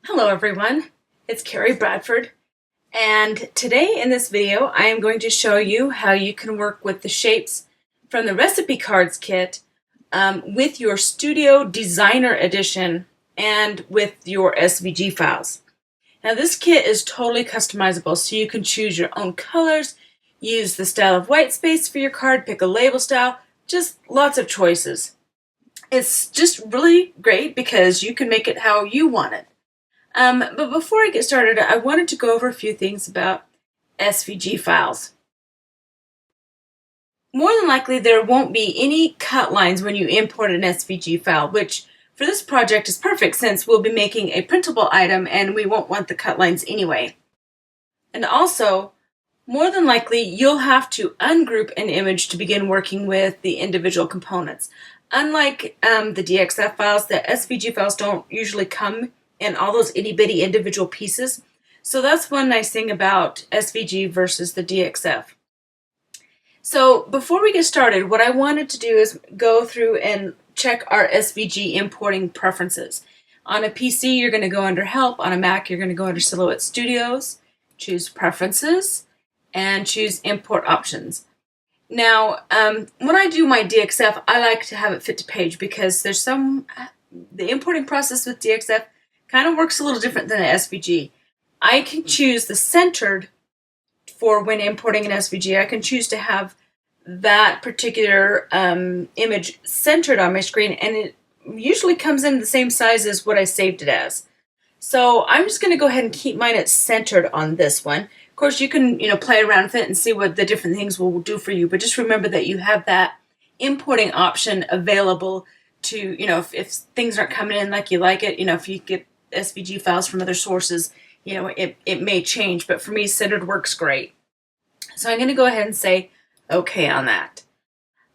Hello everyone, it's Carrie Bradford, and today in this video I am going to show you how you can work with the shapes from the recipe cards kit with your Studio Designer Edition and with your SVG files. Now this kit is totally customizable, so you can choose your own colors, use the style of white space for your card, pick a label style, just lots of choices. It's just really great because you can make it how you want it. But before I get started, I wanted to go over a few things about SVG files. More than likely, there won't be any cut lines when you import an SVG file, which for this project is perfect since we'll be making a printable item and we won't want the cut lines anyway. And also, more than likely, you'll have to ungroup an image to begin working with the individual components. Unlike the DXF files, the SVG files don't usually come in all those itty-bitty individual pieces. So that's one nice thing about SVG versus the DXF. So before we get started, what I wanted to do is go through and check our SVG importing preferences. On a PC, you're going to go under Help. On a Mac, you're going to go under Silhouette Studios, choose Preferences, and choose Import Options. Now, when I do my DXF, I like to have it fit to page because there's the importing process with DXF kind of works a little different than the SVG. I can choose the centered for when importing an SVG. I can choose to have that particular image centered on my screen, and it usually comes in the same size as what I saved it as. So I'm just going to go ahead and keep mine at centered on this one. Of course, you can play around with it and see what the different things will do for you, but just remember that you have that importing option available to, if things aren't coming in like you like it, if you get SVG files from other sources, it may change, but for me, centered works great. So I'm going to go ahead and say okay on that.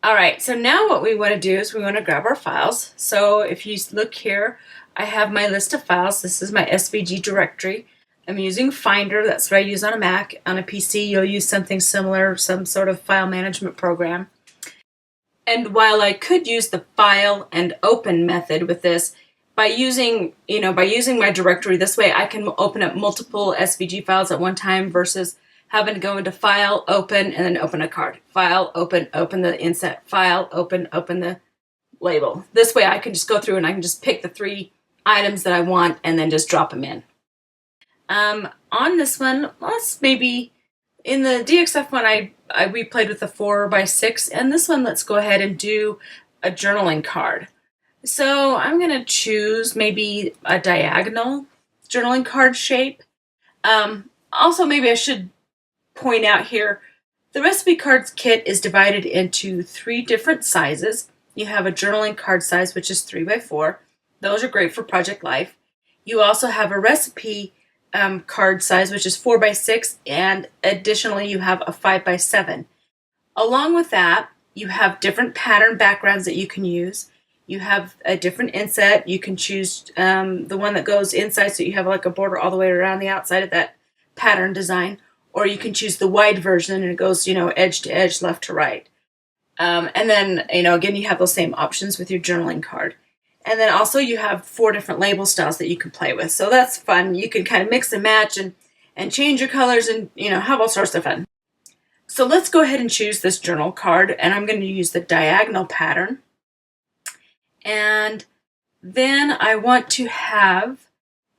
All right, so now what we want to do is we want to grab our files. So if you look here, I have my list of files. This is my SVG directory. I'm using Finder. That's what I use on a Mac. On a PC, you'll use something similar, some sort of file management program. And while I could use the file and open method with this, by using my directory this way, I can open up multiple SVG files at one time versus having to go into File, Open, and then open a card. File, open the inset. File, open the label. This way I can just go through and I can just pick the 3 items that I want and then just drop them in. On this one, let's maybe, in the DXF one, we played with the 4x6, and this one, let's go ahead and do a journaling card. So I'm going to choose maybe a diagonal journaling card shape. Also, maybe I should point out here, the recipe cards kit is divided into 3 different sizes. You have a journaling card size, which is 3x4. Those are great for project life. You also have a recipe card size, which is 4x6, and additionally you have a 5x7. Along with that, you have different pattern backgrounds that you can use. You have a different inset. You can choose the one that goes inside, so you have like a border all the way around the outside of that pattern design, or you can choose the wide version and it goes, edge to edge, left to right. And then, again, you have those same options with your journaling card. And then also you have 4 different label styles that you can play with. So that's fun. You can kind of mix and match and change your colors and, have all sorts of fun. So let's go ahead and choose this journal card, and I'm going to use the diagonal pattern. And then I want to have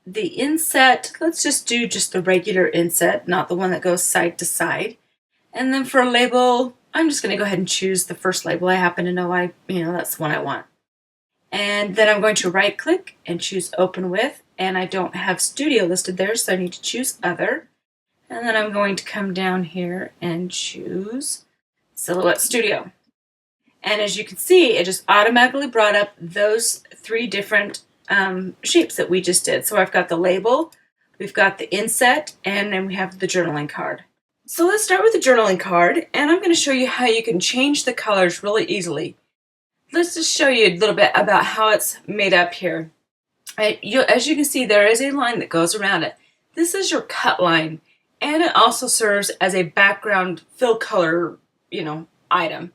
the inset, let's just do just the regular inset, not the one that goes side to side. And then for a label, I'm just going to go ahead and choose the first label. I happen to know that's the one I want. And then I'm going to right click and choose Open With, and I don't have Studio listed there, so I need to choose Other. And then I'm going to come down here and choose Silhouette Studio. And as you can see, it just automatically brought up those 3 different shapes that we just did. So I've got the label, we've got the inset, and then we have the journaling card. So let's start with the journaling card, and I'm going to show you how you can change the colors really easily. Let's just show you a little bit about how it's made up here. As you can see, there is a line that goes around it. This is your cut line, and it also serves as a background fill color, item.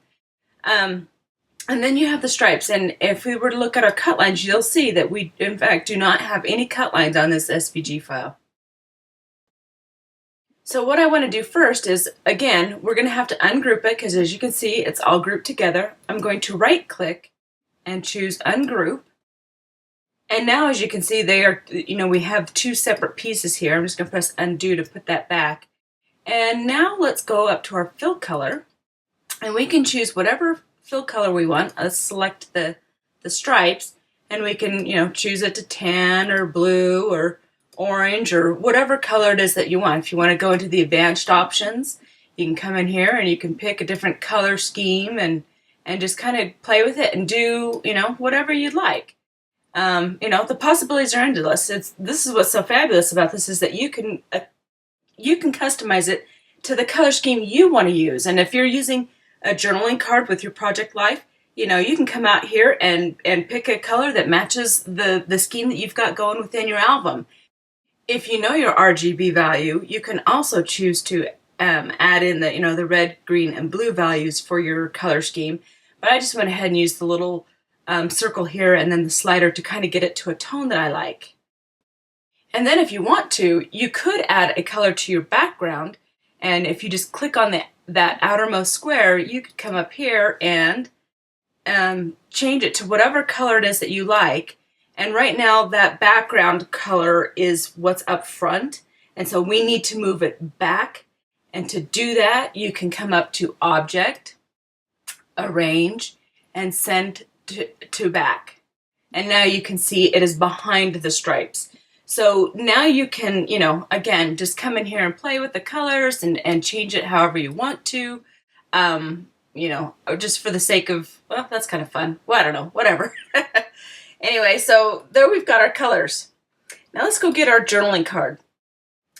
And then you have the stripes, and if we were to look at our cut lines, you'll see that we, in fact, do not have any cut lines on this SVG file. So what I want to do first is, again, we're going to have to ungroup it because as you can see, it's all grouped together. I'm going to right-click and choose Ungroup. And now, as you can see, they are, we have two separate pieces here. I'm just going to press Undo to put that back. And now let's go up to our fill color, and we can choose whatever fill color we want. Let's select the stripes, and we can, choose it to tan or blue or orange or whatever color it is that you want. If you want to go into the advanced options, you can come in here and you can pick a different color scheme and just kind of play with it and do, whatever you'd like. The possibilities are endless. This is what's so fabulous about this, is that you can customize it to the color scheme you want to use. And if you're using a journaling card with your project life, you can come out here and pick a color that matches the scheme that you've got going within your album. If you know your RGB value, you can also choose to add in the red, green, and blue values for your color scheme. But I just went ahead and used the little circle here and then the slider to kind of get it to a tone that I like. And then if you want to, you could add a color to your background. And if you just click on that outermost square, you could come up here and change it to whatever color it is that you like. And right now that background color is what's up front. And so we need to move it back. And to do that, you can come up to Object, Arrange, and Send to Back. And now you can see it is behind the stripes. So now you can, again, just come in here and play with the colors and change it however you want to. Just for the sake of, well, that's kind of fun. Well, I don't know, whatever. Anyway, so there we've got our colors. Now let's go get our journaling card.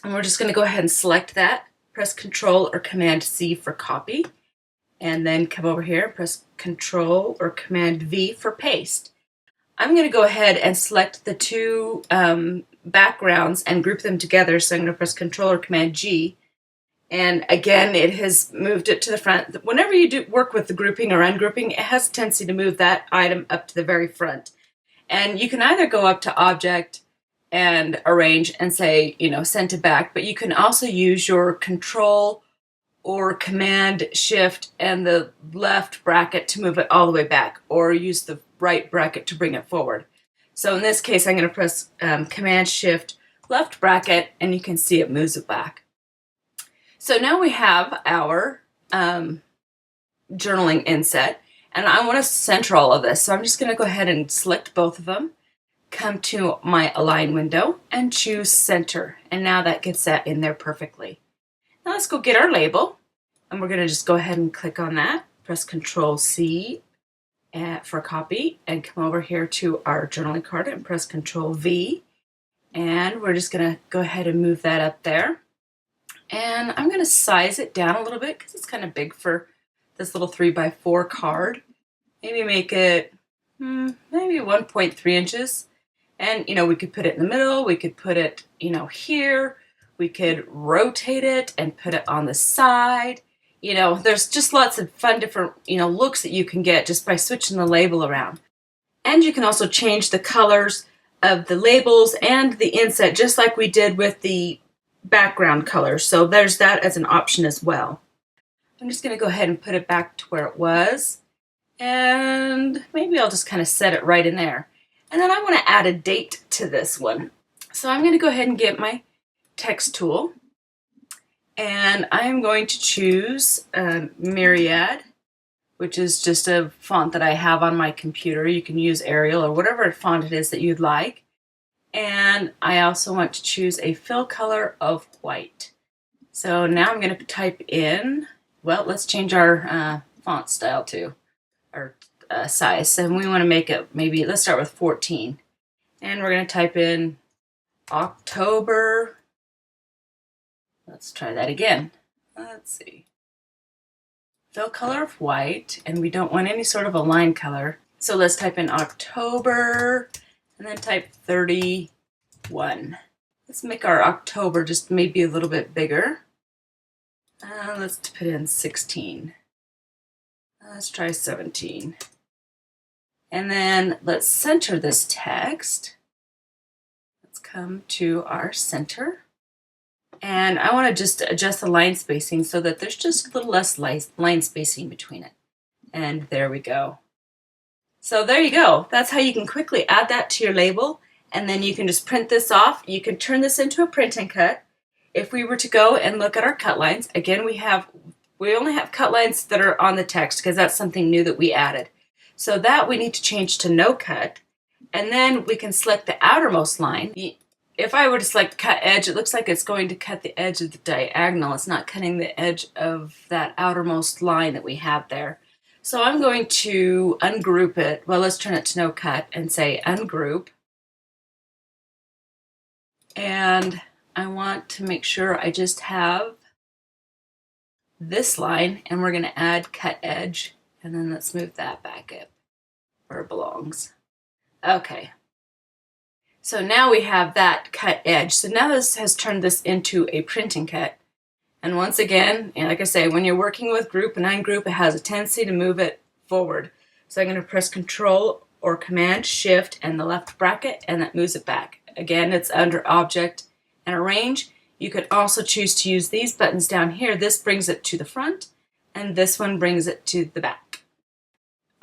And we're just going to go ahead and select that. Press Control or Command C for copy. And then come over here, press Control or Command V for paste. I'm going to go ahead and select the two backgrounds and group them together. So I'm going to press Control or Command G. And again, it has moved it to the front. Whenever you do work with the grouping or ungrouping, it has a tendency to move that item up to the very front. And you can either go up to Object and Arrange and say, Send to Back, but you can also use your Control or Command Shift and the left bracket to move it all the way back, or use the right bracket to bring it forward. So in this case, I'm going to press Command Shift left bracket, and you can see it moves it back. So now we have our journaling inset. And I want to center all of this. So I'm just going to go ahead and select both of them, come to my Align window, and choose Center. And now that gets that in there perfectly. Now let's go get our label. And we're going to just go ahead and click on that. Press Control C for copy. And come over here to our journaling card and press Control V. And we're just going to go ahead and move that up there. And I'm going to size it down a little bit because it's kind of big for this little 3x4 card. Maybe make it maybe 1.3 inches. And, we could put it in the middle. We could put it, here. We could rotate it and put it on the side. There's just lots of fun different, looks that you can get just by switching the label around. And you can also change the colors of the labels and the inset, just like we did with the background colors. So there's that as an option as well. I'm just going to go ahead and put it back to where it was. And maybe I'll just kind of set it right in there. And then I want to add a date to this one. So I'm going to go ahead and get my text tool. And I'm going to choose Myriad, which is just a font that I have on my computer. You can use Arial or whatever font it is that you'd like. And I also want to choose a fill color of white. So now I'm going to type in, well, let's change our font style to, or size. And we want to make it, maybe, let's start with 14. And we're going to type in October. Let's try that again. Let's see. Fill color of white, and we don't want any sort of a line color. So let's type in October, and then type 31. Let's make our October just maybe a little bit bigger. Let's put in 16. Let's try 17. And then let's center this text. Let's come to our center. And I want to just adjust the line spacing so that there's just a little less line spacing between it. And there we go. So there you go. That's how you can quickly add that to your label. And then you can just print this off. You can turn this into a print and cut. If we were to go and look at our cut lines, again, we only have cut lines that are on the text because that's something new that we added. So that we need to change to no cut. And then we can select the outermost line. If I were to select cut edge, it looks like it's going to cut the edge of the diagonal. It's not cutting the edge of that outermost line that we have there. So I'm going to ungroup it. Well, let's turn it to no cut and say ungroup. And I want to make sure I just have this line, and we're going to add cut edge. And then let's move that back up where it belongs. Okay. So now we have that cut edge. So now this has turned this into a print and cut. And once again, like I say, when you're working with group and ungroup, it has a tendency to move it forward. So I'm going to press Control or Command Shift and the left bracket, and that moves it back. Again, it's under Object and Arrange. You could also choose to use these buttons down here. This brings it to the front, and this one brings it to the back.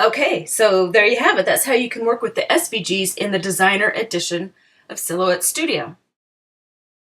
Okay, so there you have it. That's how you can work with the SVGs in the Designer edition of Silhouette Studio.